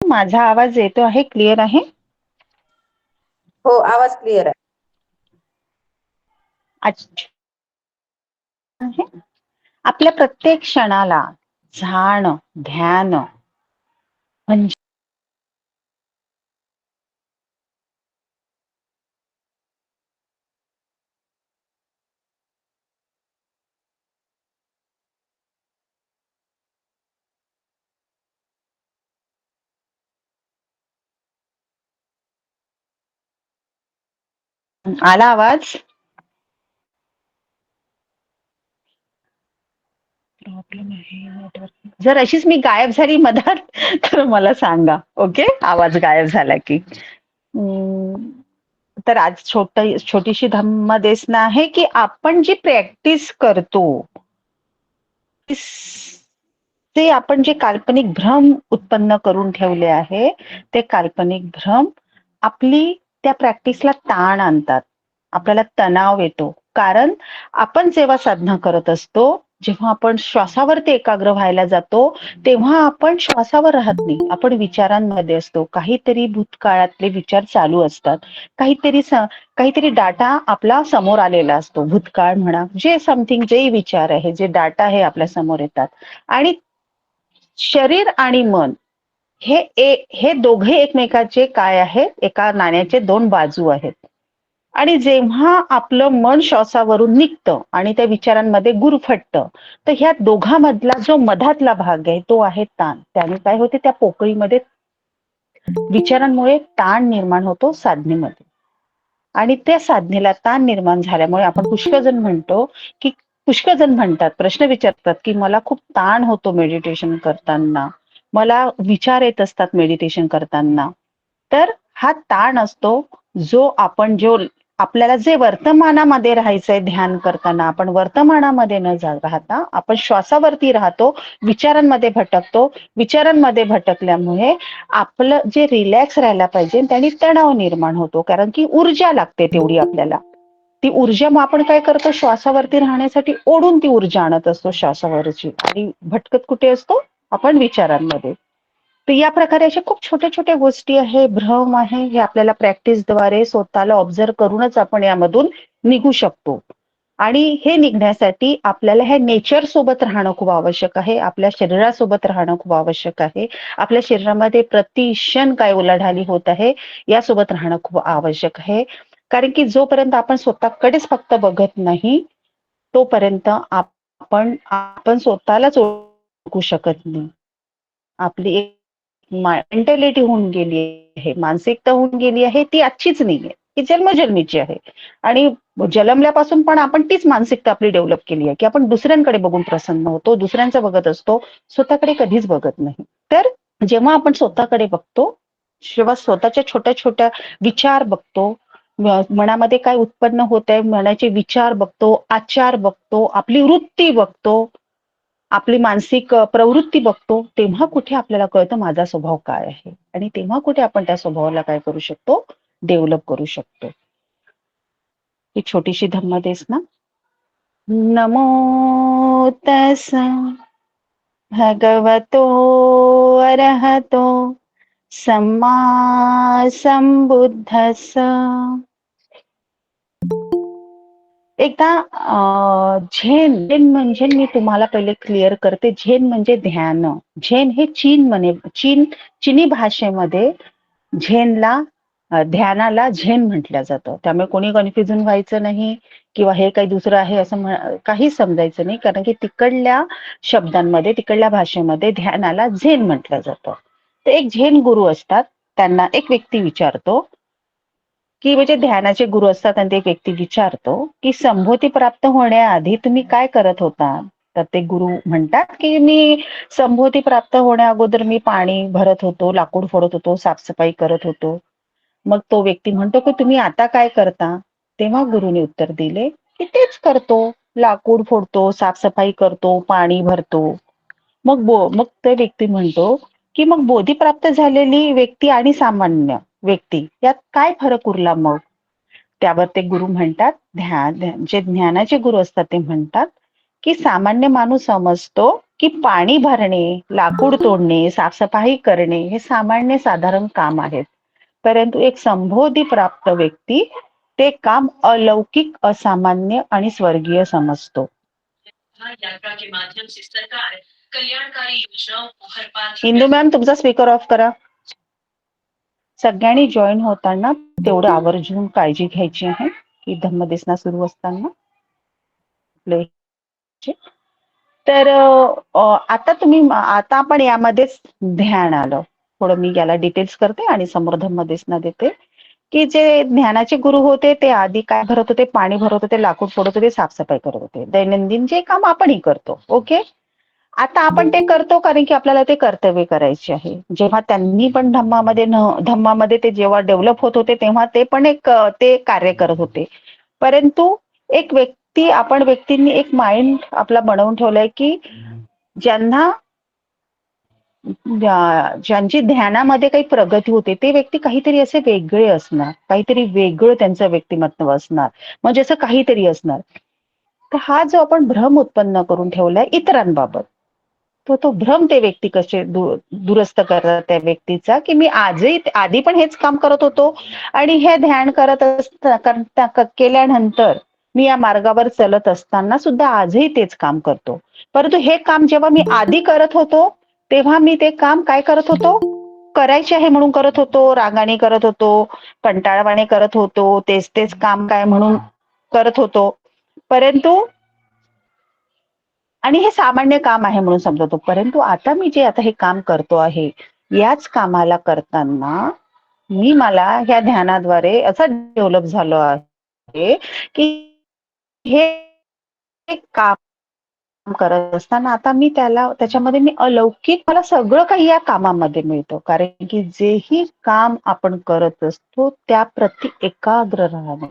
माझा आवाज येतो आहे, क्लिअर आहे? हो, आवाज क्लिअर आहे. अच्छा. आपल्या प्रत्येक क्षणाला झाण, ध्यान म्हणजे आला आवाज? प्रॉब्लेम आहे नेटवर्क. जर अशीच मी गायब झाली मधात तर मला सांगा. ओके, आवाज गायब झाला की. तर आज छोटीशी धम्मदेसना आहे की आपण जी प्रॅक्टिस करतो ते आपण जे काल्पनिक भ्रम उत्पन्न करून ठेवले आहे, ते काल्पनिक भ्रम आपली त्या प्रॅक्टिसला ताण आणतात. आपल्याला तणाव येतो. कारण आपण जेव्हा साधना करत असतो, जेव्हा आपण श्वासावरती एकाग्र व्हायला जातो, तेव्हा आपण श्वासावर राहत नाही. आपण विचारांमध्ये असतो. काहीतरी भूतकाळातले विचार चालू असतात. काहीतरी डाटा आपला समोर आलेला असतो. भूतकाळ म्हणा, जे समथिंग जे विचार आहे, जे डाटा आहे आपल्या समोर येतात. आणि शरीर आणि मन हे दोघे एकमेकाचे काय आहेत? एका नाण्याचे दोन बाजू आहेत. आणि जेव्हा आपलं मन श्वासावरून निघतं आणि त्या विचारांमध्ये गुरफटतं, तर ह्या दोघांमधला जो मधातला भाग आहे तो आहे ताण. त्याने काय होते? त्या पोकळीमध्ये विचारांमुळे ताण निर्माण होतो साधनेमध्ये. आणि त्या साधनेला ताण निर्माण झाल्यामुळे आपण पुष्कळजण म्हणतो की पुष्कळजण म्हणतात, प्रश्न विचारतात की मला खूप ताण होतो मेडिटेशन करताना, मला विचार येत असतात मेडिटेशन करताना. तर हा ताण असतो जो आपल्याला जे वर्तमानामध्ये राहायचंय ध्यान करताना, आपण वर्तमानामध्ये न राहता आपण श्वासावरती राहतो, विचारांमध्ये भटकतो. विचारांमध्ये भटकल्यामुळे आपलं जे रिलॅक्स राहायला पाहिजे त्यांनी तणाव निर्माण होतो. कारण की ऊर्जा लागते तेवढी आपल्याला. ती ऊर्जा मग आपण काय करतो? श्वासावरती राहण्यासाठी ओढून ती ऊर्जा आणत असतो श्वासावरची. आणि भटकत कुठे असतो? आपण विचारांमध्ये. तर या प्रकारे अशा खूप छोट्या छोट्या गोष्टी आहे, भ्रम आहे, हे आपल्याला प्रॅक्टिसद्वारे स्वतःला ऑब्झर्व करूनच आपण यामधून निघू शकतो. आणि हे निघण्यासाठी आपल्याला ह्या नेचर सोबत राहणं खूप आवश्यक आहे. आपल्या शरीरासोबत राहणं खूप आवश्यक आहे. आपल्या शरीरामध्ये प्रतिक्षण काय उलाढाली होत आहे यासोबत राहणं खूप आवश्यक आहे. कारण की जोपर्यंत आपण स्वतःकडेच फक्त बघत नाही, तोपर्यंत आपण स्वतःलाच ओळखू शकत नाही. आपली एक मेंटॅलिटी होऊन गेली आहे, मानसिकता होऊन गेली आहे, ती आजचीच नाहीये, ती जन्मजन्मीची आहे. आणि जन्मल्यापासून पण आपण तीच मानसिकता आपली डेव्हलप केली आहे की आपण दुसऱ्यांकडे बघून प्रसन्न होतो, दुसऱ्यांचं बघत असतो, स्वतःकडे कधीच बघत नाही. तर जेव्हा आपण स्वतःकडे बघतो, जेव्हा स्वतःच्या छोट्या छोट्या विचार बघतो, मनामध्ये काय उत्पन्न होत आहे, मनाचे विचार बघतो, आचार बघतो, आपली वृत्ती बघतो, आपली मानसिक प्रवृत्ती बघतो, तेव्हा कुठे आपल्याला कळतं माझा स्वभाव काय आहे. आणि तेव्हा कुठे आपण त्या स्वभावाला काय करू शकतो? डेव्हलप करू शकतो. ही छोटीशी धम्मदेसना. नमो तस भगवतो अरहतो सम्मा संबुद्धस्स. एकदा झेन म्हणजे मी तुम्हाला पहिले क्लिअर करते. झेन म्हणजे ध्यान. झेन हे चीनी भाषेमध्ये झेनला ध्यानाला झेन म्हटलं जातं. त्यामुळे कोणी कन्फ्युजन व्हायचं नाही किंवा हे काही दुसरं आहे असं काही समजायचं नाही. कारण की तिकडल्या शब्दांमध्ये, तिकडल्या भाषेमध्ये ध्यानाला झेन म्हटलं जातं. तर एक झेन गुरु असतात, त्यांना एक व्यक्ती विचारतो की म्हणजे ध्यानाचे गुरु असतात आणि ते एक व्यक्ती विचारतो की संबोधी प्राप्त होण्याआधी तुम्ही काय करत होता? तर ते गुरु म्हणतात की मी संबोधी प्राप्त होण्या अगोदर मी पाणी भरत होतो, लाकूड फोडत होतो, साफसफाई करत होतो. मग तो व्यक्ती म्हणतो की तुम्ही आता काय करता? तेव्हा गुरुने उत्तर दिले की तेच करतो, लाकूड फोडतो, साफसफाई करतो, पाणी भरतो. मग ते व्यक्ती म्हणतो की मग बोधीप्राप्त झालेली व्यक्ती आणि सामान्य व्यक्ती यात काय फरक उरला मग? त्यावर ते गुरु म्हणतात, जे ज्ञानाचे गुरु असतात ते म्हणतात की सामान्य माणूस समजतो की पाणी भरणे, लाकूड तोडणे, साफसफाई करणे हे सामान्य साधारण काम आहेत. परंतु एक संबोधी प्राप्त व्यक्ती ते काम अलौकिक, असामान्य आणि स्वर्गीय समजतो. इंदू मॅम, तुमचा स्पीकर ऑफ करा. सगळ्यांनी जॉईन होताना तेवढं आवर्जून काळजी घ्यायची आहे की धम्मदेसना सुरू असताना तर आता आपण यामध्येच ध्यान आलं. थोडं मी याला डिटेल्स करते आणि समोर धम्मदेसना देते की जे ज्ञानाचे गुरु होते ते आधी काय भरत होते, पाणी भरत होते, लाकूड फोडत होते, साफसफाई करत होते. दैनंदिन जे काम आपणही करतो. ओके, आता आपण ते करतो कारण की आपल्याला ते कर्तव्य करायचे आहे. जेव्हा त्यांनी पण धम्मामध्ये ते जेव्हा डेव्हलप होत होते तेव्हा ते पण ते कार्य करत होते. परंतु आपण व्यक्तींनी एक माइंड आपला बनवून ठेवलाय की ज्यांना ज्यांची ध्यानामध्ये काही प्रगती होते ते व्यक्ती काहीतरी असे वेगळे असणार, काहीतरी वेगळं त्यांचं व्यक्तिमत्व असणार, म्हणजे असं काहीतरी असणार. तर हा जो आपण भ्रम उत्पन्न करून ठेवलाय इतरांबाबत, तो भ्रम ते व्यक्ती कसे दुरुस्त करतात त्या व्यक्तीचा की मी आधी पण हेच काम करत होतो आणि हे ध्यान केल्यानंतर मी या मार्गावर चलत असताना सुद्धा आजही तेच काम करतो. परंतु हे काम जेव्हा मी आधी करत होतो तेव्हा मी ते काम काय करत होतो, करायचे आहे म्हणून करत होतो, रागाने करत होतो, कंटाळवाणे करत होतो, तेच तेच काम काय म्हणून करत होतो. परंतु आणि हे सामान्य काम आहे म्हणून समजतो. परंतु आता हे काम करतो आहे, याच कामाला करताना मला ह्या ध्यानाद्वारे असं डेव्हलप झालो आहे की हे काम करत असताना आता मी त्याच्यामध्ये मी अलौकिक, मला सगळं काही या कामामध्ये मिळतं. कारण की जेही काम आपण करत असतो त्याप्रती एकाग्र राहणे.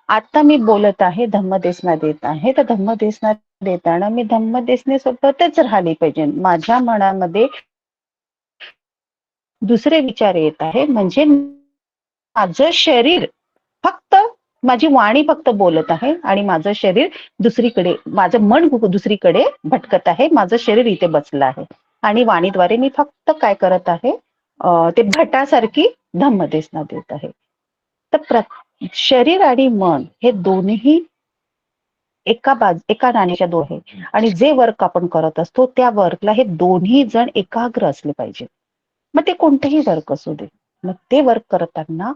आता मी बोलत आहे, धम्मदेसना देत आहे, तर धम्मदेसना देताना मी धम्मदेसने सोबतच राहिली पाहिजे. माझ्या मनामध्ये दुसरे विचार येत आहे म्हणजे माझं शरीर फक्त, माझी वाणी फक्त बोलत आहे आणि माझं शरीर दुसरीकडे, माझं मन दुसरीकडे भटकत आहे, माझं शरीर इथे बसलं आहे आणि वाणीद्वारे मी फक्त काय करत आहे, ते भटासारखी धम्मदेसना देत आहे. तर शरीर आणि मन हे दोन्ही एका नाण्याच्या दोन आहे आणि जे वर्क आपण करत असतो त्या वर्कला हे दोन्ही जण एकाग्र असले पाहिजे. मग ते कोणतेही वर्क असू दे, मग ते वर्क करताना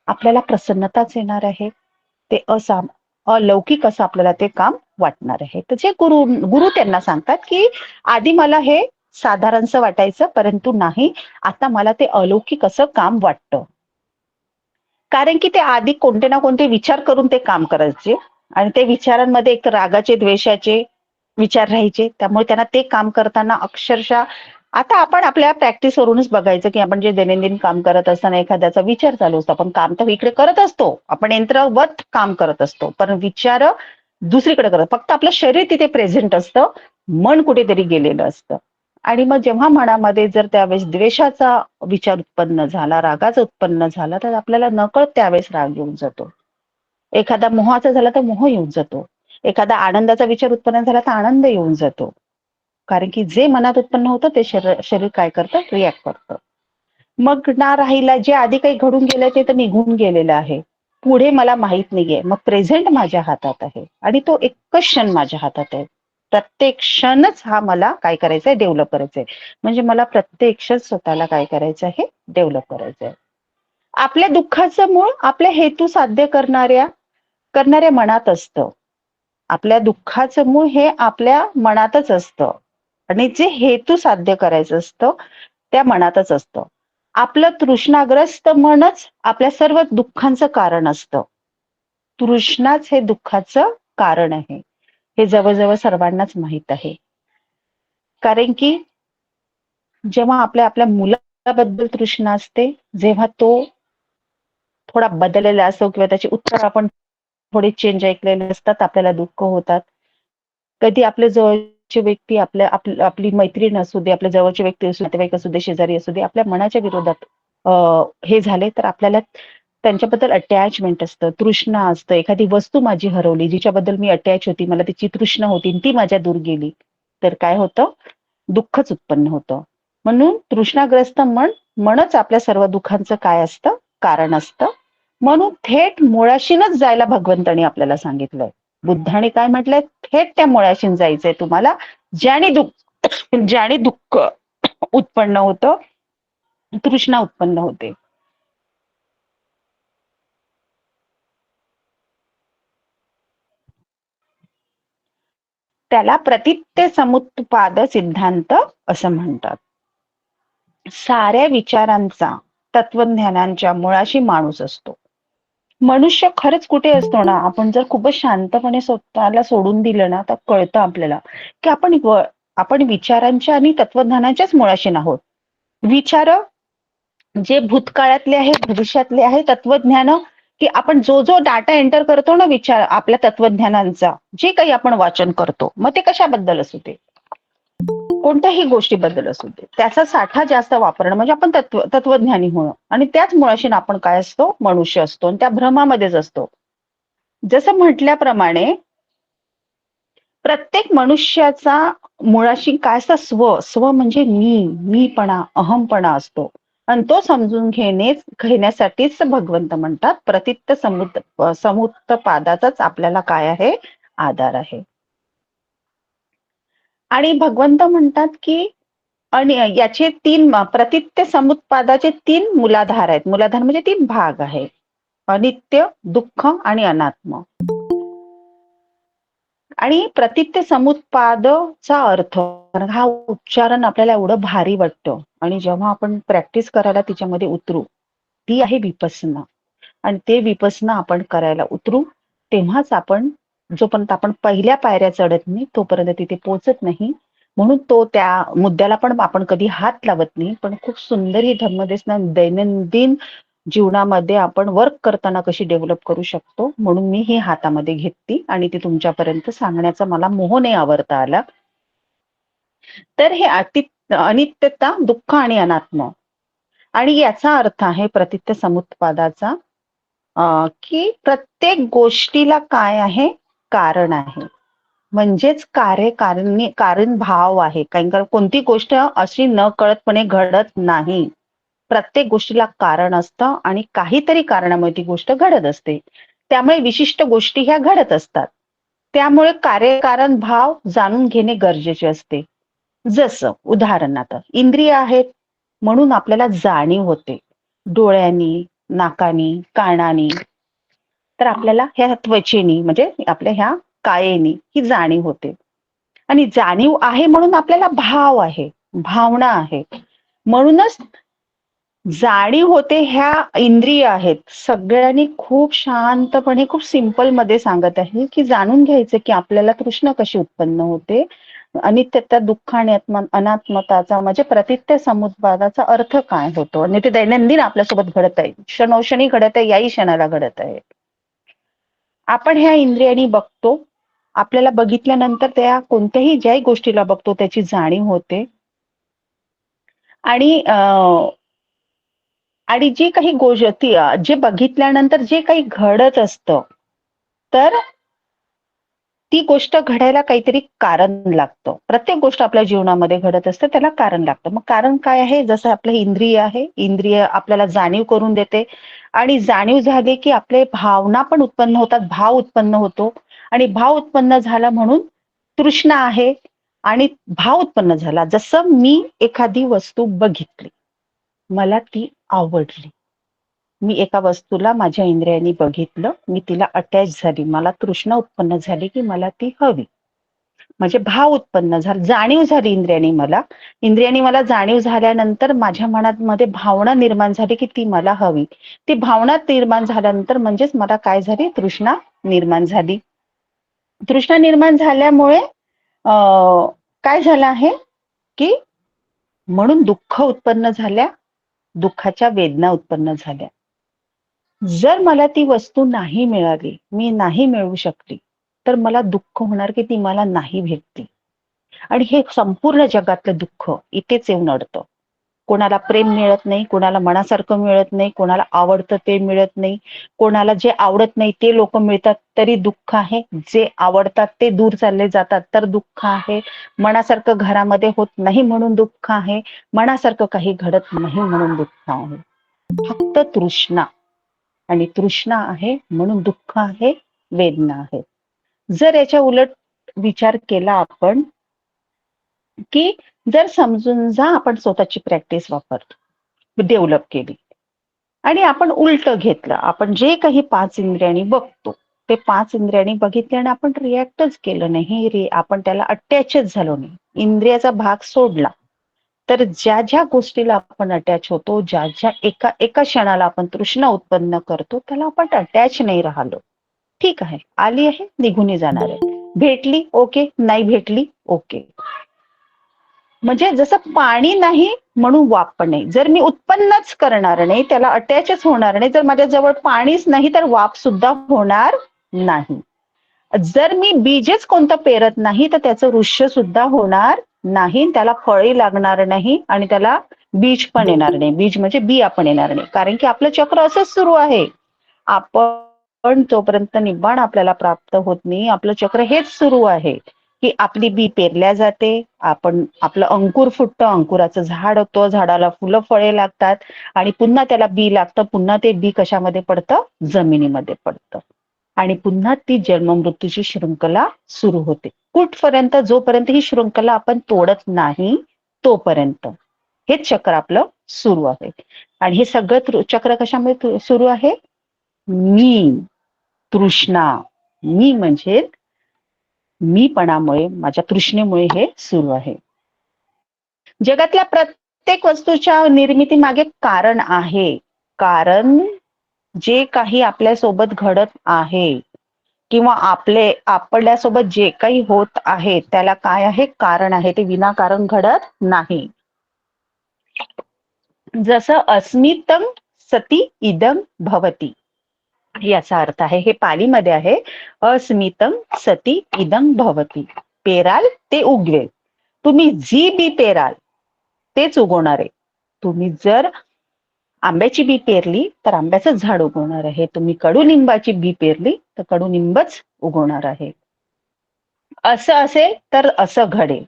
आपल्याला प्रसन्नताच येणार आहे. ते अलौकिक असं आपल्याला ते काम वाटणार आहे. तर जे गुरु त्यांना सांगतात की आधी मला हे साधारणसं वाटायचं, परंतु नाही, आता मला ते अलौकिक असं काम वाटतं. कारण की ते आधी कोणते ना कोणते विचार करून ते काम करायचे आणि ते विचारांमध्ये एक रागाचे, द्वेषाचे विचार राहायचे. त्यामुळे त्यांना ते काम करताना अक्षरशः, आता आपण आपल्या प्रॅक्टिसवरूनच बघायचं की आपण जे दैनंदिन काम करत असताना एखाद्याचा विचार चालू असतो. आपण काम तर इकडे करत असतो, आपण यंत्रवत काम करत असतो, पण विचार दुसरीकडे करत, फक्त आपलं शरीर तिथे प्रेझेंट असतं, मन कुठेतरी गेलेलं असतं. आणि मग जेव्हा मनामध्ये जर त्यावेळेस द्वेषाचा विचार उत्पन्न झाला, रागाचा उत्पन्न झाला, तर आपल्याला नकळत त्यावेळेस राग येऊन जातो. एखादा मोहाचा झाला तर मोह येऊन जातो. एखादा आनंदाचा विचार उत्पन्न झाला तर आनंद येऊन जातो. कारण की जे मनात उत्पन्न होतं ते शरीर काय करतं, रिॲक्ट करतं. मग ना राहिला, जे आधी काही घडून गेलं ते तर निघून गेलेलं आहे, पुढे मला माहित नाहीये. मग प्रेझेंट माझ्या हातात आहे आणि तो एकच क्षण माझ्या हातात आहे. प्रत्येक क्षणच हा मला काय करायचंय, डेव्हलप करायचंय. म्हणजे मला प्रत्येक क्षण स्वतःला काय करायचं आहे, डेव्हलप करायचंय. आपल्या दुःखाचं मूळ आपल्या हेतू साध्य करणाऱ्या मनात असतं. आपल्या दुःखाचं मूळ हे आपल्या मनातच असतं आणि जे हेतू साध्य करायचं असतं त्या मनातच असतं. आपलं तृष्णाग्रस्त मनच आपल्या सर्व दुःखांचं कारण असतं. तृष्णाच हे दुःखाचं कारण आहे, हे जवळजवळ सर्वांनाच माहित आहे. कारण की जेव्हा आपल्या मुलाबद्दल तृष्णा असते, जेव्हा तो थोडा बदललेला असतो किंवा त्याचे उत्तर आपण थोडे चेंज ऐकलेले असतात, आपल्याला दुःख होतात. कधी आपल्या जवळची व्यक्ती, आपली मैत्रीण असू दे, आपल्या जवळची व्यक्ती असू दे, नातेवाईक असू दे, शेजारी असू दे, आपल्या मनाच्या विरोधात हे झाले तर आपल्याला त्यांच्याबद्दल अटॅचमेंट असतं, तृष्णा असतं. एखादी वस्तू माझी हरवली, जिच्याबद्दल मी अटॅच होती, मला तिची तृष्णा होती आणि ती माझ्या दूर गेली, तर काय होतं? दुःखच उत्पन्न होतं. म्हणून तृष्णाग्रस्त मनच आपल्या सर्व दुःखांचं काय असतं? कारण असतं. म्हणून थेट मुळाशीनच जायला भगवंतांनी आपल्याला सांगितलंय. बुद्धाने काय म्हटलंय? थेट त्या मुळाशीन जायचंय तुम्हाला, ज्याने दुःख उत्पन्न होतं, तृष्णा उत्पन्न होते. त्याला प्रतित्य समुत्पाद सिद्धांत असं म्हणतात. साऱ्या विचारांचा, तत्वज्ञानांच्या मुळाशी माणूस असतो. मनुष्य खरंच कुठे असतो ना, आपण जर खूपच शांतपणे स्वतःला सोडून दिलं ना, तर कळतं आपल्याला की आपण विचारांच्या आणि तत्वज्ञानाच्याच मुळाशी आहोत. विचार जे भूतकाळातले आहे, भविष्यातले आहे, तत्वज्ञान की आपण जो जो डाटा एंटर करतो ना, विचार आपल्या तत्वज्ञानांचा, जे काही आपण वाचन करतो, मग ते कशाबद्दल असू दे, कोणत्याही गोष्टीबद्दल असू दे, त्याचा साठा जास्त वापरणं म्हणजे आपण तत्वज्ञानी होणं. आणि त्याच मुळाशी आपण काय असतो? मनुष्य असतो आणि त्या भ्रमामध्येच असतो. जसं म्हटल्याप्रमाणे प्रत्येक मनुष्याचा मुळाशी काय असतं? स्व म्हणजे मीपणा, अहमपणा असतो. आणि तो समजून घेण्यासाठीच भगवंत म्हणतात प्रतित्त समुत्पादाचाच आपल्याला काय आहे? आधार आहे. आणि भगवंत म्हणतात की आणि याचे प्रतित्य समुत्पादाचे 3 मूलाधार आहेत. मूलाधार म्हणजे 3 भाग आहेत. अनित्य, दुःख आणि अनात्म. आणि प्रतित्य समुत्पादचा अर्थ, हा उच्चारण आपल्याला एवढं भारी वाटतं आणि जेव्हा आपण प्रॅक्टिस करायला तिच्यामध्ये उतरू, ती आहे विपස්සना. आणि ते विपස්සना आपण करायला उतरू, तेव्हाच आपण जोपर्यंत आपण पहिल्या पायऱ्या चढत नाही, तोपर्यंत तिथे पोहोचत नाही. म्हणून त्या मुद्द्याला पण आपण कधी हात लावत नाही. पण खूप सुंदर ही धर्मदेशना दैनंदिन जीवनामध्ये आपण वर्क करताना कशी डेव्हलप करू शकतो, म्हणून मी ही हातामध्ये घेतली आणि ती तुमच्यापर्यंत सांगण्याचा मला मोह नाही आवरता आला. तर हे अनित्यता, दुःख आणि अनात्म, आणि याचा अर्थ आहे प्रतित्य समुत्पादाचा की प्रत्येक गोष्टीला काय आहे? कारण आहे. म्हणजेच कारण भाव आहे. कारण कोणती गोष्ट अशी नकळतपणे घडत नाही. प्रत्येक गोष्टीला कारण असतं आणि काहीतरी कारणामुळे ती गोष्ट घडत असते. त्यामुळे विशिष्ट गोष्टी ह्या घडत असतात. त्यामुळे कार्यकारण भाव जाणून घेणे गरजेचे असते. जसं उदाहरणार्थ इंद्रिय आहेत म्हणून आपल्याला जाणीव होते. डोळ्यांनी, नाकानी, कानानी, तर आपल्याला ह्या त्वचेनी म्हणजे आपल्या ह्या कायेनी ही जाणीव होते. आणि जाणीव आहे म्हणून आपल्याला भाव आहे, भावना आहे. म्हणूनच जाणीव होते, ह्या इंद्रिय आहेत. सगळ्यांनी खूप शांतपणे, खूप सिंपल मध्ये सांगत आहे की जाणून घ्यायचं की आपल्याला तृष्णा कशी उत्पन्न होते. अनित्यता, दुःख आणि अनात्मताचा म्हणजे प्रतित्य समुत्पादाचा अर्थ काय होतो, आणि ते दैनंदिन आपल्यासोबत घडत आहे, क्षणोक्षणी घडत आहे, याही क्षणाला घडत आहे. आपण ह्या इंद्रियांनी बघतो, आपल्याला बघितल्यानंतर त्या कोणत्याही ज्याही गोष्टीला बघतो त्याची जाणीव होते. आणि आणि जी काही गोष्टी जे बघितल्यानंतर जे काही घडत असतं, तर ती गोष्ट घडायला काहीतरी कारण लागतं. प्रत्येक गोष्ट आपल्या जीवनामध्ये घडत असते, त्याला कारण लागतं. मग कारण काय आहे? जसं आपलं इंद्रिय आहे, इंद्रिय आपल्याला जाणीव करून देते आणि जाणीव झाली की आपले भावना पण उत्पन्न होतात, भाव उत्पन्न होतो आणि भाव उत्पन्न झाला म्हणून तृष्णा आहे आणि भाव उत्पन्न झाला. जसं मी एखादी वस्तू बघितली, मला ती आवडली. मी एका वस्तूला माझ्या इंद्रियांनी बघितलं, मी तिला अटॅच झाली, मला तृष्णा उत्पन्न झाली की मला ती हवी. म्हणजे भाव उत्पन्न झाला, जाणीव झाली इंद्रियांनी मला जाणीव झाल्यानंतर माझ्या मनामध्ये भावना निर्माण झाली की ती मला हवी. ती भावना निर्माण झाल्यानंतर म्हणजेच मला काय झाली? तृष्णा निर्माण झाली. तृष्णा निर्माण झाल्यामुळे काय झालं आहे की म्हणून दुःख उत्पन्न झाल्या, दुःखाच्या वेदना उत्पन्न झाल्या. जर मला ती वस्तू नाही मिळाली, मी नाही मिळवू शकली, तर मला दुःख होणार की ती मला नाही भेटली. आणि हे संपूर्ण जगातलं दुःख इथेच येऊन अडतं. कोणाला प्रेम मिळत नाही, कोणाला मनासारखं मिळत नाही, कोणाला आवडतं ते मिळत नाही, कोणाला जे आवडत नाही ते लोक मिळतात तरी दुःख आहे, जे आवडतात ते दूर चालले जातात तर दुःख आहे, मनासारखं घरामध्ये होत नाही म्हणून दुःख आहे, मनासारखं काही घडत नाही म्हणून दुःख आहे. फक्त तृष्णा, आणि तृष्णा आहे म्हणून दुःख आहे, वेदना आहे. जर याच्या उलट विचार केला आपण, की जर समजून जा आपण स्वतःची प्रॅक्टिस वापरतो, डेव्हलप केली आणि आपण उलट घेतलं, आपण जे काही 5 इंद्रियांनी बघतो ते 5 इंद्रियांनी बघितले आणि आपण रिॲक्टच केलं नाही, आपण त्याला अटॅचच झालो नाही, इंद्रियाचा भाग सोडला, तर ज्या ज्या गोष्टीला आपण अटॅच होतो, ज्या ज्या एका एका क्षणाला आपण तृष्णा उत्पन्न करतो त्याला आपण अटॅच नाही राहिलो. ठीक आहे, आली आहे निघून जाणार आहे, भेटली ओके, नाही भेटली ओके. म्हणजे जसं पाणी नाही म्हणून वाफ पण नाही, जर मी उत्पन्नच करणार नाही, त्याला अटॅचच होणार नाही, जर माझ्या जवळ पाणीच नाही तर वाफ सुद्धा होणार नाही. जर मी बीजच कोणतं पेरत नाही तर त्याचं वृक्ष सुद्धा होणार नाही, त्याला फळी लागणार नाही आणि त्याला बीज पण येणार नाही, बीज म्हणजे बिया पण येणार नाही. कारण की आपलं चक्र असंच सुरू आहे. आपण जोपर्यंत निब्बाण आपल्याला प्राप्त होत नाही, आपलं चक्र हेच सुरू आहे की आपली बी पेरल्या जाते, आपण आपलं अंकुर फुटतं, अंकुराचं झाड होतं, झाडाला फुलं फळे लागतात आणि पुन्हा त्याला बी लागतं, पुन्हा ते बी कशामध्ये पडतं, जमिनीमध्ये पडतं आणि पुन्हा ती जन्ममृत्यूची शृंखला सुरू होते. कुठपर्यंत, जोपर्यंत ही शृंखला आपण तोडत नाही तोपर्यंत हेच चक्र आपलं सुरू आहे. आणि हे सगळं चक्र कशामुळे सुरू आहे, मी, तृष्णा, मी म्हणजे मीपणामुळे, माझ्या तृष्णेमुळे हे सुरू आहे. जगातल्या प्रत्येक वस्तूच्या निर्मिती मागे कारण आहे. कारण जे काही आपल्यासोबत घडत आहे किंवा आपल्यासोबत जे काही होत आहे त्याला काय आहे, कारण आहे. ते विनाकारण घडत नाही. जसं अस्मितं सती इदं भवती, याचा अर्थ आहे, हे पालीमध्ये आहे, अस्मितं सती इदं भवती. पेराल ते उगवेल. तुम्ही जी बी पेराल तेच उगवणार आहे. तुम्ही जर आंब्याची बी पेरली तर आंब्याचं झाड उगवणार आहे, तुम्ही कडुनिंबाची बी पेरली तर कडुनिंबच उगवणार आहे. असं असेल तर असं घडेल.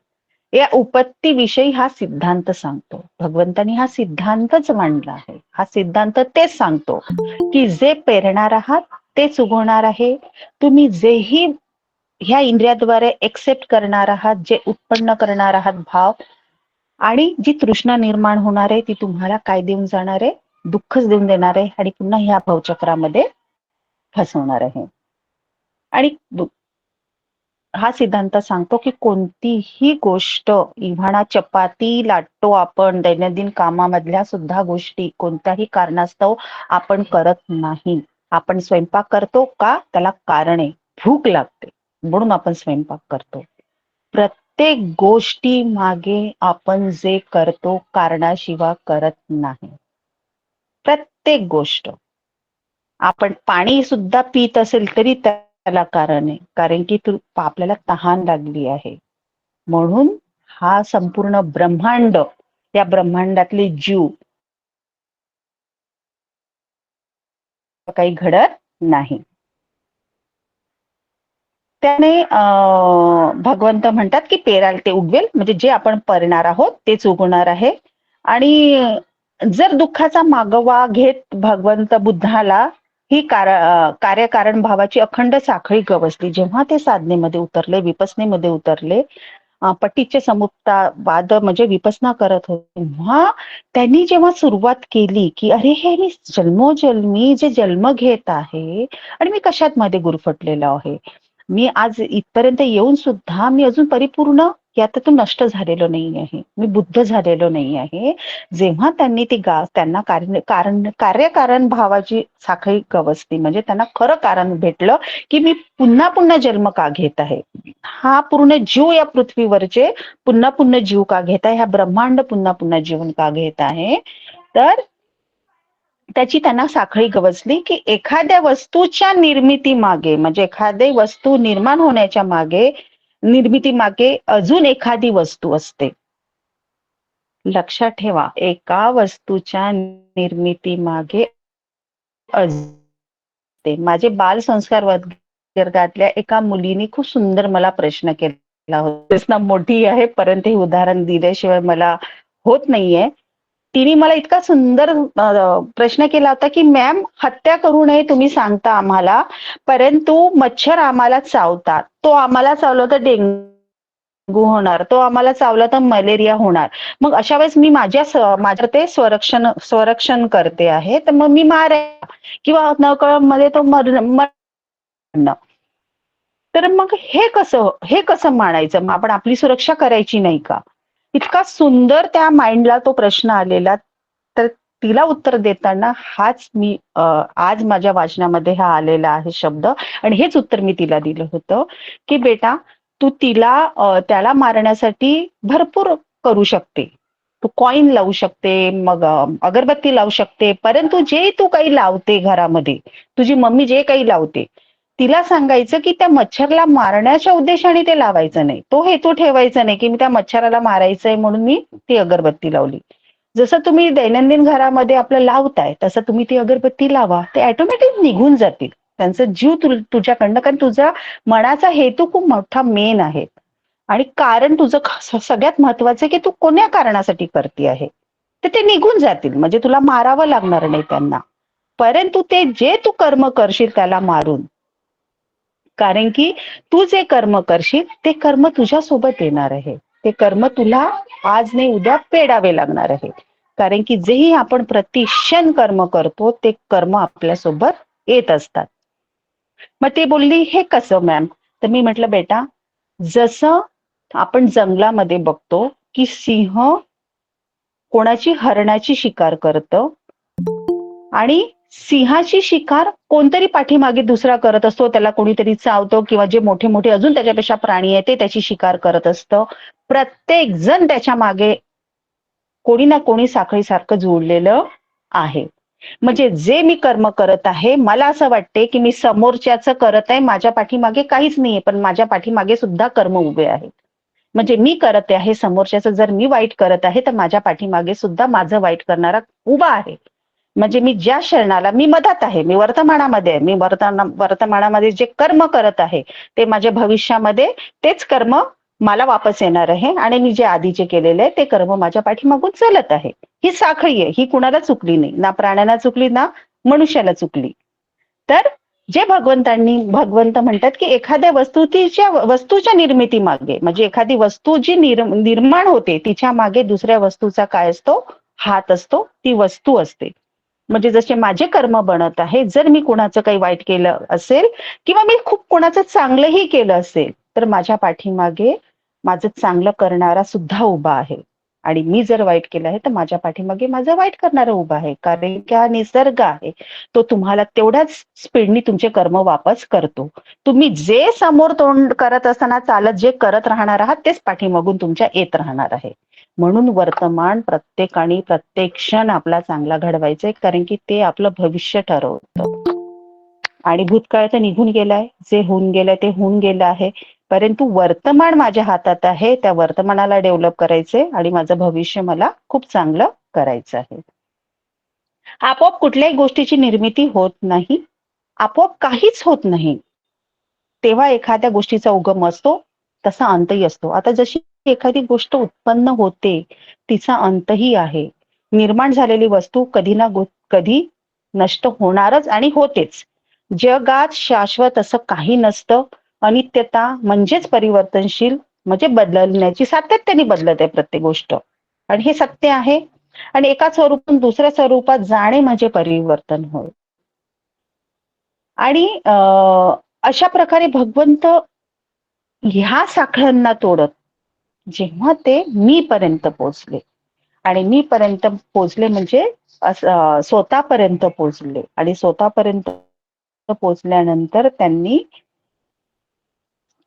या उपत्तीविषयी हा सिद्धांत सांगतो. भगवंतांनी हा सिद्धांतच मांडला आहे. हा सिद्धांत तेच सांगतो की जे पेरणार आहात तेच उगवणार आहे. तुम्ही जेही ह्या इंद्रियाद्वारे एक्सेप्ट करणार आहात, जे उत्पन्न करणार आहात भाव, आणि जी तृष्णा निर्माण होणार आहे ती तुम्हाला काय देऊन जाणार आहे, दुःखच देऊन देणार आहे आणि पुन्हा ह्या भवचक्रामध्ये फसवणार आहे. आणि हा सिद्धांत सांगतो की कोणतीही गोष्ट, इव्हाना चपाती लाटतो आपण, दैनंदिन कामामधल्या सुद्धा गोष्टी कोणत्याही कारणास्तव आपण करत नाही. आपण स्वयंपाक करतो का, त्याला कारण आहे, भूक लागते म्हणून आपण स्वयंपाक करतो. प्रत्येक गोष्टी मागे आपण जे करतो कारणाशिवाय करत नाही. प्रत्येक गोष्ट, आपण पाणी सुद्धा पित असेल तरी त्याला कारण आहे, कारण की आपल्याला तहान लागली आहे. म्हणून हा संपूर्ण ब्रह्मांड, या ब्रह्मांडातले जीव काही घडत नाही. त्याने भगवंत म्हणतात की पेराल ते उगवेल, म्हणजे जे आपण पेरणार आहोत तेच उगवणार आहे. आणि जर दुःखाचा मागोवा घेत भगवंत बुद्धाला ही कार्यकारण भावाची अखंड साखळी गवसली, जेव्हा ते साधनेमध्ये उतरले, विपसनेमध्ये उतरले, पट्टीचे समुपता म्हणजे विपसना करत होते, तेव्हा त्यांनी जेव्हा सुरुवात केली की अरे हे मी जन्मोजन्मी जे जन्म घेत आहे आणि मी कशात मध्ये गुरफटलेलो आहे, मी आज इथपर्यंत येऊन सुद्धा मी अजून परिपूर्ण यातून नष्ट झालेलो नाही आहे, मी बुद्ध झालेलो नाही आहे. जेव्हा त्यांनी त्यांना कार्यकारण भावाची साखळी गवसली, म्हणजे त्यांना खरं कारण भेटलं की मी पुन्हा पुन्हा जन्म का घेत आहे, हा पूर्ण जीव या पृथ्वीवरचे पुन्हा पुन्हा जीव का घेत आहे, हा ब्रह्मांड पुन्हा पुन्हा जीवन का घेत आहे, तर त्याची त्यांना साखळी गवसली की एखाद्या वस्तूच्या निर्मिती मागे, म्हणजे एखादी वस्तू निर्माण होण्याच्या मागे, निर्मिती मागे अजून एखादी वस्तू असते. लक्षात ठेवा, एका वस्तूच्या निर्मिती मागे असते. माझे बालसंस्कार वर्गातल्या एका मुलीने खूप सुंदर मला प्रश्न केला होता. प्रश्न मोठी आहे, परंतु हे उदाहरण दिल्याशिवाय मला होत नाहीये. तिने मला इतका सुंदर प्रश्न केला होता की मॅम, हत्या करू नये तुम्ही सांगता आम्हाला, परंतु मच्छर आम्हाला चावतात. तो आम्हाला चावला तर डेंग्यू होणार, तो आम्हाला चावला तर मलेरिया होणार. मग अशा वेळेस मी माझ्या ते स्वरक्षण करते आहे, तर मग मी मारेन किंवा नकळत मध्ये तो मरणं. तर मग हे कसं मानायचं? मग आपण आपली सुरक्षा करायची नाही का? इतका सुंदर त्या माइंडला तो प्रश्न आलेला. तर तिला उत्तर देताना हाच मी आज माझ्या वाचनामध्ये हा आलेला आहे शब्द, आणि हेच उत्तर मी तिला दिलं होतं की बेटा, तू त्याला मारण्यासाठी भरपूर करू शकते. तू कॉइन लावू शकते, मग अगरबत्ती लावू शकते, परंतु जे तू काही लावते घरामध्ये, तुझी मम्मी जे काही लावते, तिला सांगायचं की त्या मच्छरला मारण्याच्या उद्देशाने ते लावायचं नाही. तो हेतू ठेवायचा नाही की मी त्या मच्छराला मारायचंय म्हणून मी ती अगरबत्ती लावली. जसं तुम्ही दैनंदिन घरामध्ये आपलं लावताय, तसं तुम्ही ती अगरबत्ती लावा. ते ऑटोमॅटिक निघून जातील. त्यांचा जीव तुझ्याकडनं, कारण तुझा मनाचा हेतू खूप मोठा मेन आहे. आणि कारण तुझं सगळ्यात महत्वाचं आहे की तू कोण्या कारणासाठी करते आहे. तर ते निघून जातील, म्हणजे तुला मारावं लागणार नाही त्यांना. परंतु ते जे तू कर्म करशील त्याला मारून, कारण की तू जे कर्म करशील ते कर्म तुझ्यासोबत येणार आहे. ते कर्म तुला आज नाही उद्या फेडावे लागणार आहे. कारण की जेही आपण प्रतिक्षण कर्म करतो ते कर्म आपल्यासोबत येत असतात. मग ते बोलली, हे कसं मॅम? तर मी म्हटलं, बेटा, जसं आपण जंगलामध्ये बघतो की सिंह कोणाची हरणाची शिकार करतं, आणि सिंहाची शिकार कोणतरी पाठीमागे दुसरा करत असतो, त्याला कोणीतरी चावतो किंवा जे मोठे मोठे अजून त्याच्यापेक्षा प्राणी आहे ते त्याची शिकार करत असतं. प्रत्येक जण त्याच्या मागे कोणी ना कोणी साखळीसारखं जोडलेलं आहे. म्हणजे जे मी कर्म करत आहे, मला असं वाटते की मी समोरच्याचं करत आहे, माझ्या पाठीमागे काहीच नाहीये, पण माझ्या पाठीमागे सुद्धा कर्म उभे आहेत. म्हणजे मी करते आहे, समोरच्याचं जर मी वाईट करत आहे, तर माझ्या पाठीमागे सुद्धा माझं वाईट करणारा उभा आहे. म्हणजे मी ज्या क्षणाला मी मधात आहे, मी वर्तमानामध्ये आहे, मी वर्तमानामध्ये जे कर्म करत आहे ते माझ्या भविष्यामध्ये तेच कर्म मला वापस येणार आहे, आणि मी जे आधीचे केलेले आहे ते कर्म माझ्या पाठीमागून चालत आहे. ही साखळी आहे, ही कुणाला चुकली नाही, ना प्राण्याला चुकली ना मनुष्याला चुकली. तर जे भगवंत म्हणतात की एखाद्या वस्तूच्या निर्मिती मागे, म्हणजे एखादी वस्तू जी निर्माण होते तिच्या मागे दुसऱ्या वस्तूचा काय असतो? हात असतो, ती वस्तू असते. म्हणजे जसे माझे कर्म बनत आहे, जर मी कुणाचं काही वाईट केलं असेल किंवा मी खूप कोणाचं चांगलंही केलं असेल, तर माझ्या पाठीमागे माझं चांगलं करणारा सुद्धा उभा आहे. आणि मी जर वाईट केलं आहे तर माझ्या पाठीमागे माझं वाईट करणारं उभा आहे. कारण की हा निसर्ग आहे, तो तुम्हाला तेवढ्याच स्पीडनी तुमचे कर्म वापस करतो. तुम्ही जे समोर तोंड करत असताना चालत जे करत राहणार आहात तेच पाठीमागून तुमच्या येत राहणार आहे. म्हणून वर्तमान प्रत्येकाने प्रत्येक क्षण आपला चांगला घडवायचा आहे, कारण की ते आपलं भविष्य ठरवतं. आणि भूतकाळ तर निघून गेलाय, जे होऊन गेलंय ते होऊन गेलं आहे. परंतु वर्तमान माझ्या हातात आहे, त्या वर्तमानाला डेव्हलप करायचंय आणि माझं भविष्य मला खूप चांगलं करायचं आहे. आपोआप कुठल्याही गोष्टीची निर्मिती होत नाही, आपोआप काहीच होत नाही. तेव्हा एखाद्या गोष्टीचा उगम असतो, तसा अंतही असतो. आता जशी एखादी गोष्ट उत्पन्न होते, तिचा अंतही आहे. निर्माण झालेली वस्तू कधी ना कधी नष्ट होणारच आणि होतेच. जगात शाश्वत असं काही नसतं. अनित्यता म्हणजेच परिवर्तनशील, म्हणजे बदलण्याची, सातत्याने बदलत आहे प्रत्येक गोष्ट. आणि हे सत्य आहे. आणि एका स्वरूपातून दुसऱ्या स्वरूपात जाणे म्हणजे परिवर्तन होय. आणि अशा प्रकारे भगवंत ह्या साखळ्यांना तोडत जेव्हा ते मी पर्यंत पोहोचले, आणि मी पर्यंत पोहोचले म्हणजे स्वतःपर्यंत पोहोचले, आणि स्वतःपर्यंत पोहोचल्यानंतर त्यांनी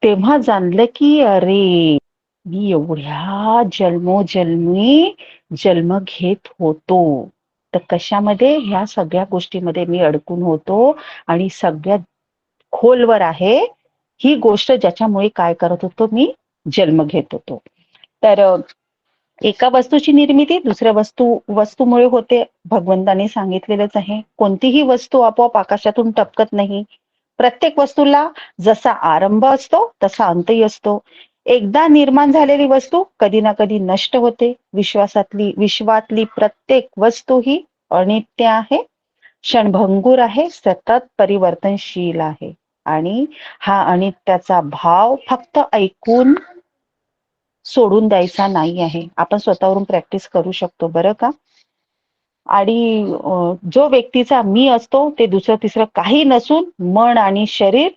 तेव्हा जाणलं की अरे, मी एवढ्या जन्मोजन्मी जन्म घेत होतो, तर कशामध्ये? ह्या सगळ्या गोष्टीमध्ये मी अडकून होतो. आणि सगळ्यात खोलवर आहे ही गोष्ट ज्याच्यामुळे काय करत होतो, मी जन्म घेत होतो. तर एका वस्तूची निर्मिती दुसऱ्या वस्तूमुळे होते. भगवंताने सांगितलेलंच आहे. कोणतीही वस्तू आपोआप आकाशातून टपकत नाही. प्रत्येक वस्तूला जसा आरंभ असतो तसा अंतही असतो. एकदा निर्माण झालेली वस्तू कधी ना कधी नष्ट होते. विश्वातली प्रत्येक वस्तू ही अनित्य आहे, क्षणभंगूर आहे, सतत परिवर्तनशील आहे. आणि हा अनित्याचा भाव फक्त ऐकून सोडून द्यायचा नाही आहे. आपण स्वतःवरून प्रॅक्टिस करू शकतो बरं का. आणि जो व्यक्तीचा मी असतो ते दुसरं तिसरं काही नसून मन आणि शरीर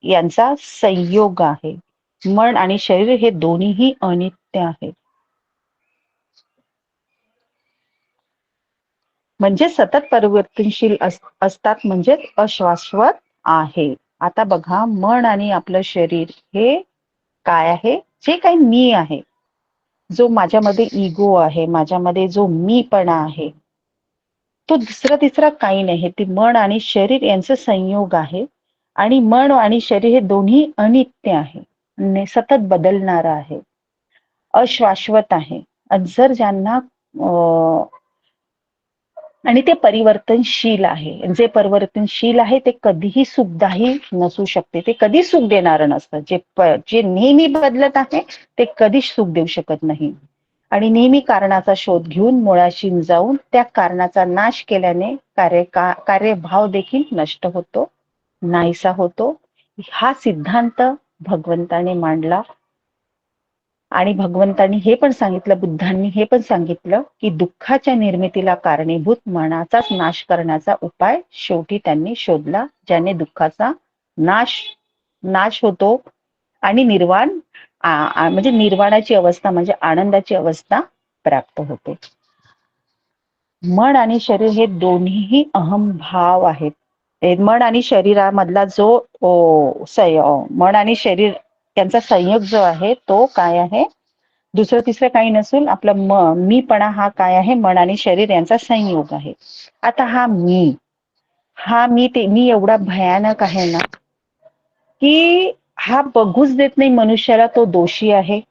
यांचा संयोग आहे. मन आणि शरीर हे दोन्हीही अनित्य आहेत. म्हणजे सतत परिवर्तनशील असतात म्हणजेच अशाश्वत आहे. आता बघा, मन आणि आपलं शरीर हे काय आहे? जे काही मी आहे, जो माझ्यामध्ये इगो आहे, माझ्यामध्ये जो मीपणा आहे, तो दुसरा तिसरा काही नाही. ते मन आणि शरीर यांचं संयोग आहे. आणि मन आणि शरीर हे दोन्ही अनित्य आहे, सतत बदलणार आहे, अशाश्वत आहे. आणि जर ज्यांना आणि ते परिवर्तनशील आहे. जे परिवर्तनशील आहे ते कधीही सुखदायी नसू शकते. ते कधीच सुख देणारं नसतं. जे नेहमी बदलत आहे ते कधीच सुख देऊ शकत नाही. आणि नेहमी कारणाचा शोध घेऊन मुळाशी जाऊन त्या कारणाचा नाश केल्याने कार्यभाव देखील नष्ट होतो, नाहीसा होतो. हा सिद्धांत भगवंताने मांडला. आणि भगवंतांनी हे पण सांगितलं, बुद्धांनी हे पण सांगितलं की दुःखाच्या निर्मितीला कारणीभूत मनाचाच नाश करण्याचा उपाय शेवटी त्यांनी शोधला, ज्याने दुःखाचा नाश नाश होतो आणि म्हणजे निर्वाणाची अवस्था म्हणजे आनंदाची अवस्था प्राप्त होते. मन आणि शरीर हे दोन्हीही अहमभाव आहेत. मन आणि शरीरामधला जो मन आणि शरीर त्यांचा संयोग जो आहे तो काय आहे? दुसरं तिसरं काही नसून आपलं मीपणा हा काय आहे? मन आणि शरीर यांचा संयोग आहे. आता मी एवढा भयानक आहे ना की हा बघूच देत नाही मनुष्याला तो दोषी आहे.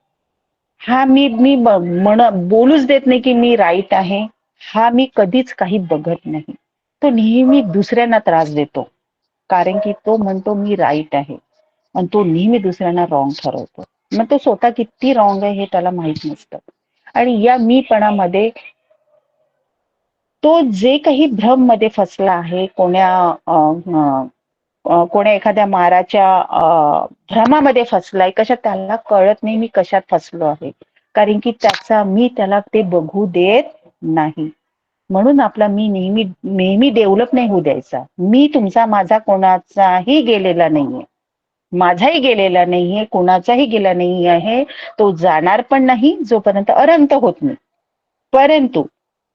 हा मी बोलूच देत नाही की मी राईट आहे. हा मी कधीच काही बघत नाही. तो नेहमी दुसऱ्यांना त्रास देतो, कारण की तो म्हणतो मी राईट आहे आणि तो नेहमी दुसऱ्यांना रॉंग ठरवतो. मग तो स्वतः किती रॉंग आहे हे त्याला माहित नसतं. आणि या मीपणामध्ये तो जे काही भ्रम मध्ये फसला आहे, कोण्या एखाद्या माराच्या भ्रमामध्ये फसलाय, कशात त्याला कळत नाही मी कशात फसलो आहे, कारण की त्याला ते बघू देत नाही. म्हणून आपला मी नेहमी नेहमी डेव्हलप नाही होऊ द्यायचा. मी तुमचा माझा कोणाचाही गेलेला नाहीये, माझाही गेलेला नाहीये, कोणाचाही गेला नाही आहे. तो जाणार पण नाही जोपर्यंत अनंत होत नाही. परंतु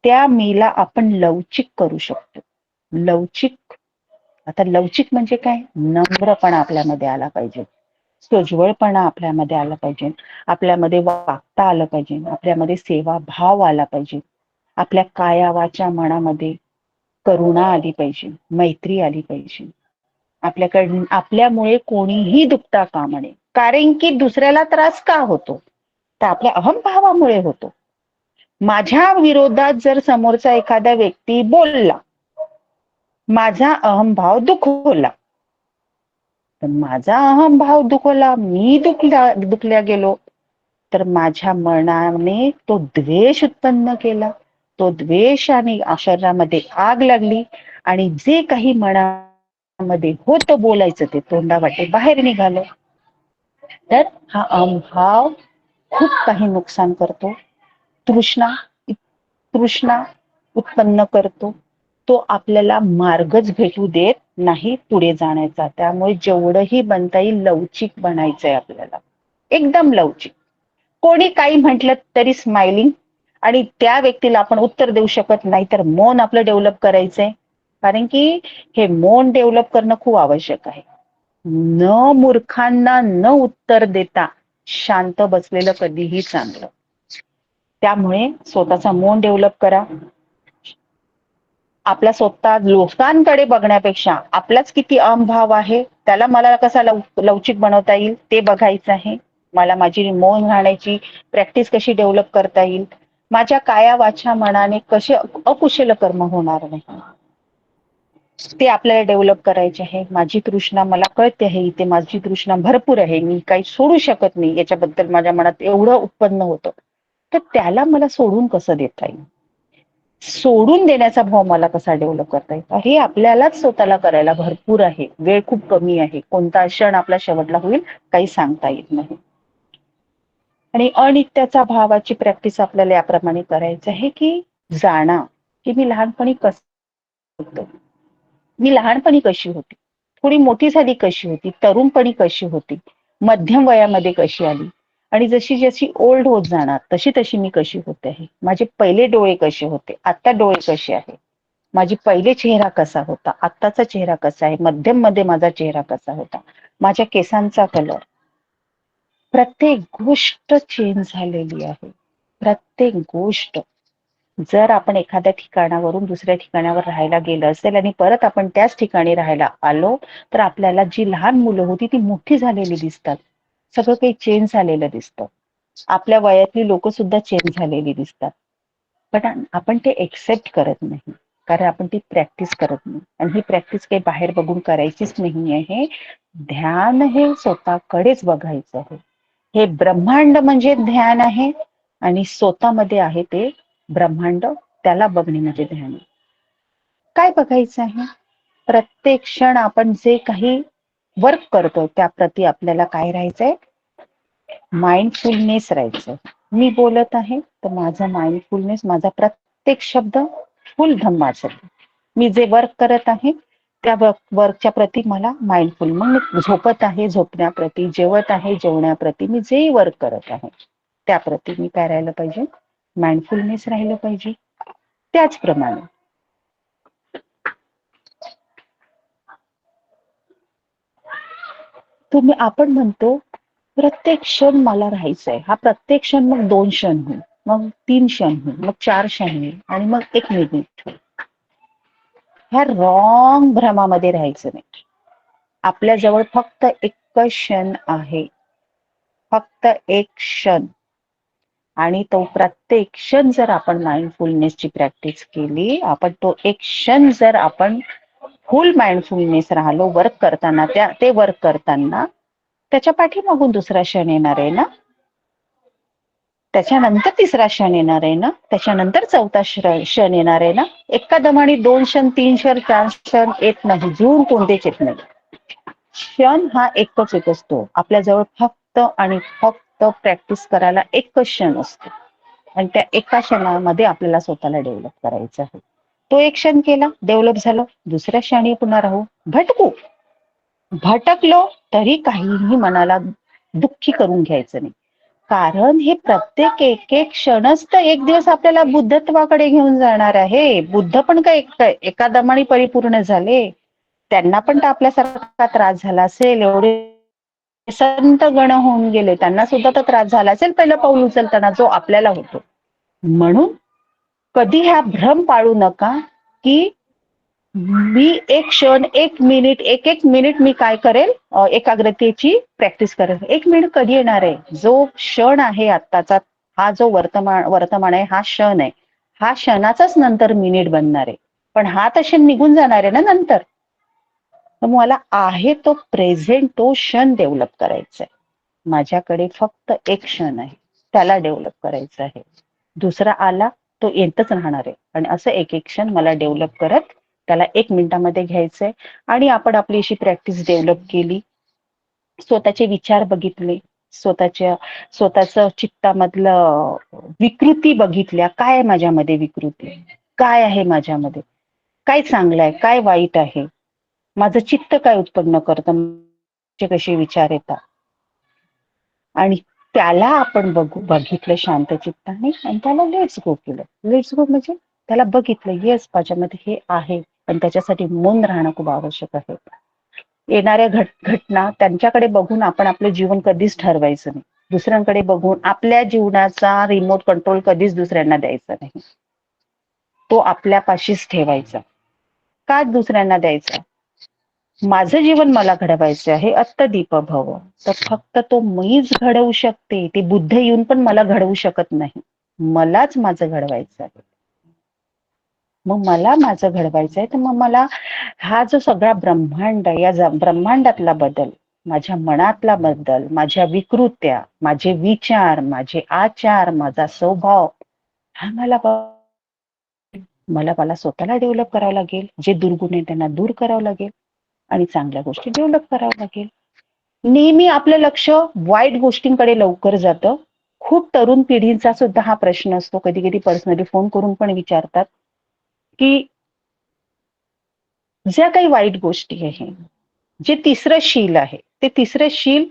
त्या मीला आपण लवचिक करू शकतो. लवचिक. आता लवचिक म्हणजे काय? नम्रपणा आपल्यामध्ये आला पाहिजे, सोज्वळपणा आपल्यामध्ये आला पाहिजे, आपल्यामध्ये वागता आलं पाहिजे, आपल्यामध्ये सेवाभाव आला पाहिजे, आपल्या काया वाचा मनामध्ये करुणा आली पाहिजे, मैत्री आली पाहिजे. आपल्यामुळे कोणीही दुखता कामा नये. कारण की दुसऱ्याला त्रास का होतो? तर आपल्या अहंभावामुळे होतो. माझ्या विरोधात जर समोरचा एखादा व्यक्ती बोलला, माझा अहंभाव दुखवला, तर माझा अहंभाव दुखवला, मी दुखल्या गेलो, तर माझ्या मनाने तो द्वेष उत्पन्न केला. तो द्वेषाने शरीरामध्ये आग लागली आणि जे काही मनामध्ये होतं बोलायचं ते तोंडावाटे बाहेर निघालं. तर हा अहंभाव खूप काही नुकसान करतो. तृष्णा उत्पन्न करतो. तो आपल्याला मार्गच भेटू देत नाही पुढे जाण्याचा. त्यामुळे जेवढंही बनता येईल लवचिक बनायचंय आपल्याला, एकदम लवचिक. कोणी काही म्हटलं तरी स्माइलिंग, आणि त्या व्यक्तीला आपण उत्तर देऊ शकत नाही तर मौन आपलं डेव्हलप करायचंय. कारण की हे मौन डेव्हलप करणं खूप आवश्यक आहे. न मूर्खांना न उत्तर देता शांत बसलेलं कधीही चांगलं. त्यामुळे स्वतःचा मौन डेव्हलप करा. आपला स्वतः लोकांकडे बघण्यापेक्षा आपलाच किती अहंभाव आहे, त्याला मला कसा लवचिक बनवता येईल ते बघायचं आहे. मला माझी मौन राहण्याची प्रॅक्टिस कशी डेव्हलप करता येईल, माझ्या काया वाचा मनाने कसे अकुशल कर्म होणार नाही, ते आपल्याला डेव्हलप करायचे आहे. माझी तृष्णा मला कळते आहे, इथे माझी तृष्णा भरपूर आहे, मी काही सोडू शकत नाही, याच्याबद्दल माझ्या मनात एवढं उत्पन्न होतं, तर त्याला मला सोडून कसं देता येईल, सोडून देण्याचा भाव मला कसा डेव्हलप करता येईल, हे आपल्यालाच स्वतःला करायला भरपूर आहे. वेळ खूप कमी आहे, कोणता क्षण आपला शेवटला होईल काही सांगता येत नाही. आणि अनित्याचा भावाची प्रॅक्टिस आपल्याला याप्रमाणे करायचं आहे की जाणा की मी लहानपणी कसं होतो, मी लहानपणी कशी होती, थोडी मोठी झाली कशी होती, तरुणपणी कशी होती, मध्यम वयामध्ये कशी आली, आणि जशी जशी ओल्ड होत जाणार तशी तशी मी कशी होते आहे. माझे पहिले डोळे कसे होते, आता डोळे कसे आहे, माझी पहिले चेहरा कसा होता, आत्ताचा चेहरा कसा आहे, मध्यम मध्ये माझा चेहरा कसा होता, माझ्या केसांचा कलर, प्रत्येक गोष्ट चेंज झालेली आहे. प्रत्येक गोष्ट. जर आपण एखाद्या ठिकाणावरून दुसऱ्या ठिकाणावर राहायला गेलं असेल आणि परत आपण त्याच ठिकाणी राहायला आलो, तर आपल्याला जी लहान मुलं होती ती मोठी झालेली दिसतात. सगळं काही चेंज झालेलं दिसतं. आपल्या वयातली लोक सुद्धा चेंज झालेली दिसतात. पण आपण ते एक्सेप्ट करत नाही. कारण आपण ती प्रॅक्टिस करत नाही. आणि ही प्रॅक्टिस काही बाहेर बघून करायचीच नाही आहे. ध्यान हे स्वतःकडेच बघायचं आहे. हे ब्रह्मांड म्हणजे ध्यान आहे आणि स्वतःमध्ये आहे ते ब्रह्मांड, त्याला बघणे म्हणजे ध्यान. काय बघायचं आहे? प्रत्येक क्षण आपण जे काही वर्क करतो त्याप्रती आपल्याला काय राहायचंय? माइंडफुलनेस राहायचं. मी बोलत आहे तर माझा माइंडफुलनेस, माझा प्रत्येक शब्द फुल धम्माचं. मी जे वर्क करत आहे त्या वर्कच्या प्रती मला माइंडफुल, मग मी झोपत आहे झोपण्याप्रती, जेवत आहे जेवण्याप्रती, मी जे वर्क करत आहे त्याप्रती मी काय राहिलं पाहिजे? माइंडफुलनेस राहिलं पाहिजे. त्याचप्रमाणे आपण म्हणतो प्रत्येक क्षण मला राहायचंय. हा प्रत्येक क्षण मग 2 क्षण होईल, मग 3 क्षण होईल, मग 4 क्षण होईल आणि मग 1 मिनिट. ह्या रॉंग भ्रमामध्ये राहायचं नाही. आपल्या जवळ फक्त एकच क्षण आहे, फक्त एक क्षण. आणि तो प्रत्येक क्षण जर आपण माइंडफुलनेसची प्रॅक्टिस केली, आपण तो एक क्षण जर आपण फुल माइंडफुलनेस राहिलो वर्क करताना, ते वर्क करताना, त्याच्या पाठीमागून दुसरा क्षण येणार आहे ना, त्याच्यानंतर तिसरा क्षण येणार आहे ना, त्याच्यानंतर चौथा क्षण येणार आहे ना. एका दमाने 2 क्षण, 3 क्षण, 4 क्षण येत नाही, जुळून कोणतेच येत नाही. क्षण हा एकच येत असतो. आपल्याजवळ फक्त आणि फक्त प्रॅक्टिस करायला एकच क्षण असतो. आणि त्या एका क्षणामध्ये आपल्याला स्वतःला डेव्हलप करायचं आहे. तो एक क्षण केला, डेव्हलप झालं, दुसऱ्या क्षणी पुन्हा राहू, भटकू. भटकलो तरी काहीही मनाला दुःखी करून घ्यायचं नाही. कारण हे प्रत्येक एक एक क्षणच तर एक दिवस आपल्याला बुद्धत्वाकडे घेऊन जाणार आहे. बुद्ध पण काय एका दमाने परिपूर्ण झाले? त्यांना पण तर आपल्यासारखा त्रास झाला असेल. एवढे संत गण होऊन गेले, त्यांना सुद्धा तर त्रास झाला असेल पहिलं पाऊल उचलताना, जो आपल्याला होतो. म्हणून कधी हा भ्रम पाळू नका की मी एक क्षण, एक मिनिट, एक एक मिनिट मी काय करेल? एकाग्रतेची प्रॅक्टिस करेल. 1 मिनिट कधी येणार आहे? जो क्षण आहे आत्ताचा, हा जो वर्तमान आहे, हा क्षण आहे. हा क्षणाचाच नंतर मिनिट बनणार आहे. पण हा तर क्षण निघून जाणार आहे ना नंतर. तर मला आहे तो प्रेझेंट, तो क्षण डेव्हलप करायचा आहे. माझ्याकडे फक्त एक क्षण आहे, त्याला डेव्हलप करायचं आहे. दुसरा आला तो येतच राहणार आहे. आणि असं एक एक क्षण मला डेव्हलप करत त्याला 1 मिनिटामध्ये घ्यायचंय. आणि आपण आपली अशी प्रॅक्टिस डेव्हलप केली, स्वतःचे विचार बघितले, स्वतःच चित्तामधलं विकृती बघितल्या. काय आहे माझ्यामध्ये विकृती? काय आहे माझ्यामध्ये? काय चांगलं आहे? काय वाईट आहे? माझं चित्त काय उत्पन्न करतं? कसे विचार येतात? आणि त्याला आपण बघितलं शांत चित्ताने आणि त्याला लेट्स गो केलं. लेट्स गो म्हणजे त्याला बघितलं, येस माझ्यामध्ये हे आहे, पण त्याच्यासाठी मौन राहणं खूप आवश्यक आहे. येणाऱ्या घटना त्यांच्याकडे बघून आपण आपलं जीवन कधीच ठरवायचं नाही. दुसऱ्यांकडे बघून आपल्या जीवनाचा रिमोट कंट्रोल कधीच दुसऱ्यांना द्यायचा नाही. तो आपल्यापाशीच ठेवायचा. का दुसऱ्यांना द्यायचा? माझं जीवन मला घडवायचं आहे, अत्तदीप भव. तर फक्त तो मीच घडवू शकते. ते बुद्ध येऊन पण मला घडवू शकत नाही. मलाच माझं घडवायचं आहे. मग मला माझं घडवायचं आहे, तर मग मला हा जो सगळा ब्रह्मांड, या ब्रह्मांडातला बदल, माझ्या मनातला बदल, माझ्या विकृत्या, माझे विचार, माझे आचार, माझा स्वभाव, हा मला मला स्वतःला डेव्हलप करावं लागेल. जे दुर्गुण आहे त्यांना दूर करावं लागेल आणि चांगल्या गोष्टी डेव्हलप करावं लागेल. नेहमी आपलं लक्ष वाईट गोष्टींकडे लवकर जातं. खूप तरुण पिढीचा सुद्धा हा प्रश्न असतो. कधी कधी पर्सनली फोन करून पण विचारतात की ज्या काही वाईट गोष्टी आहे, जे तिसरं शील आहे, ते तिसरं शील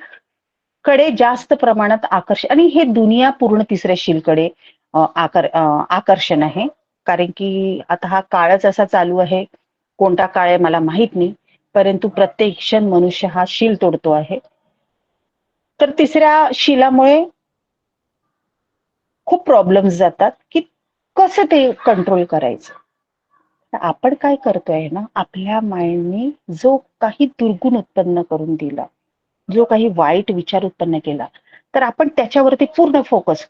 कडे जास्त प्रमाणात आकर्षण, आणि हे दुनिया पूर्ण तिसऱ्या शीलकडे आकर्षण आहे. कारण की आता हा काळच असा चालू आहे, कोणता काळ आहे मला माहित नाही, परंतु प्रत्येक क्षण मनुष्य हा शील तोडतो आहे. तर तिसऱ्या शिलामुळे खूप प्रॉब्लेम्स जातात की कसं ते कंट्रोल करायचं. तर आपण काय करतोय ना, आपल्या माइंडने जो काही दुर्गुण उत्पन्न करून दिला, जो काही वाईट विचार उत्पन्न केला, तर आपण त्याच्यावरती पूर्ण फोकस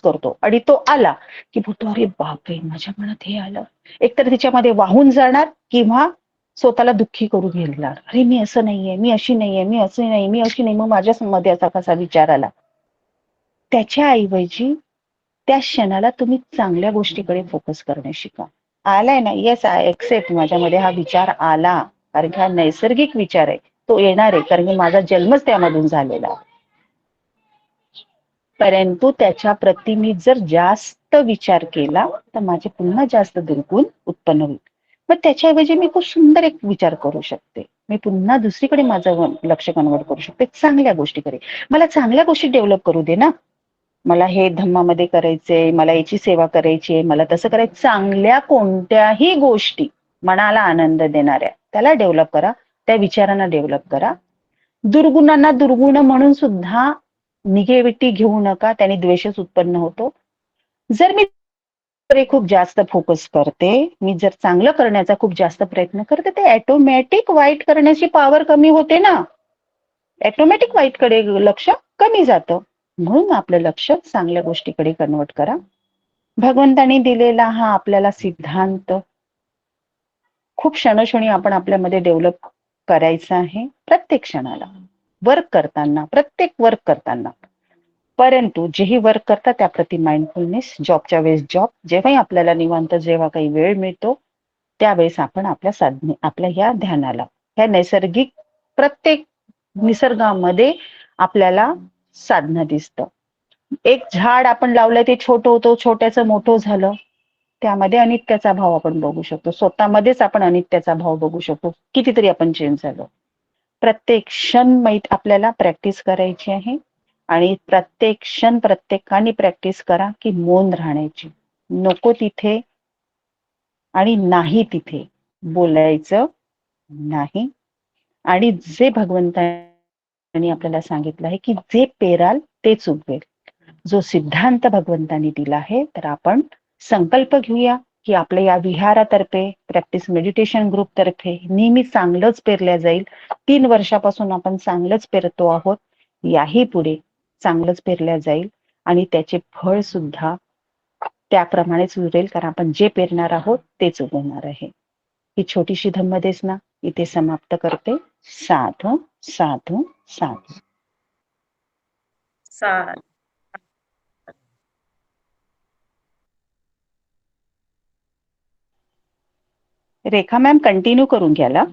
करतो आणि तो आला की बोलतो अरे बापरे, माझ्या मनात हे आलं. एकतर त्याच्यामध्ये वाहून जाणार किंवा स्वतःला दुःखी करून घेणार. अरे मी असं नाहीये, मी अशी नाहीये, मी अशी नाही, मी अशी नाही, मग माझ्या मध्ये असा कसा विचार आला. त्याच्या ऐवजी त्या क्षणाला तुम्ही चांगल्या गोष्टीकडे फोकस करणे शिका. आलाय ना, येस आय एक्सेप्ट, माझ्यामध्ये हा विचार आला, कारण की हा नैसर्गिक विचार आहे, तो येणार आहे, कारण की माझा जन्मच त्यामधून झालेला आहे. परंतु त्याच्या प्रती मी जर जास्त विचार केला तर माझे पुन्हा जास्त दुर्गुण उत्पन्न होईल. मग त्याच्याऐवजी मी खूप सुंदर एक विचार करू शकते. मी पुन्हा दुसरीकडे माझं लक्ष कन्वर्ट करू शकते, चांगल्या गोष्टीकडे. मला चांगल्या गोष्टी डेव्हलप करू दे ना. मला हे धम्मामध्ये करायचंय, मला याची सेवा करायची आहे, मला तसं करायचं. चांगल्या कोणत्याही गोष्टी मनाला आनंद देणाऱ्या त्याला डेव्हलप करा, त्या विचारांना डेव्हलप करा. दुर्गुणांना दुर्गुण म्हणून सुद्धा निगेटिव्हिटी घेऊ नका, त्याने द्वेषच उत्पन्न होतो. जर मी खूप जास्त फोकस करते, मी जर चांगलं करण्याचा खूप जास्त प्रयत्न करते, ते ऑटोमॅटिक वाईट करण्याची पॉवर कमी होते ना. ऑटोमॅटिक वाईटकडे लक्ष कमी जातं. म्हणून आपलं लक्ष चांगल्या गोष्टीकडे कन्वर्ट करा. भगवंतानी दिलेला हा आपल्याला सिद्धांत खूप क्षणोक्षणी आपण आपल्यामध्ये डेव्हलप करायचा आहे, प्रत्येक क्षणाला, प्रत्येक वर्क करताना. परंतु जेही वर्क करतात त्याप्रती माइंडफुलनेस, जॉबच्या वेळेस जॉब, जेव्हाही आपल्याला निवांत, जेव्हा काही वेळ मिळतो त्यावेळेस आपण आपल्या साधने, आपल्या या ध्यानाला, ह्या नैसर्गिक, प्रत्येक निसर्गामध्ये आपल्याला साधना दिसतं. एक झाड आपण लावलंय, ते छोटं होतं, छोट्याचं मोठं झालं, त्यामध्ये अनित्याचा भाव आपण बघू शकतो. स्वतःमध्येच आपण अनित्याचा भाव बघू शकतो, कितीतरी आपण चेंज झालो. प्रत्येक क्षण माहीत आपल्याला प्रॅक्टिस करायची आहे, आणि प्रत्येक क्षण प्रत्येकाने प्रॅक्टिस करा की मौन राहण्याची. नको तिथे आणि नाही तिथे बोलायचं नाही. आणि जे भगवंतांनी आपल्याला सांगितलं आहे की जे पेराल तेच उगवेल, जो सिद्धांत भगवंतांनी दिला आहे, तर आपण संकल्प घेऊया की आपल्या या विहारातर्फे, प्रॅक्टिस मेडिटेशन ग्रुप तर्फे नेहमी चांगलंच पेरल्या जाईल. 3 वर्षापासून आपण चांगलंच पेरतो आहोत, याही पुढे चांगलंच पेरल्या जाईल आणि त्याचे फळ सुद्धा त्याप्रमाणेच उरेल, कारण आपण जे पेरणार आहोत तेच उगवणार आहे. ही छोटीशी धम्मदेसना इथे समाप्त करते. साधू साधू साधू. सा रेखा मॅम कंटिन्यू करून घ्याला.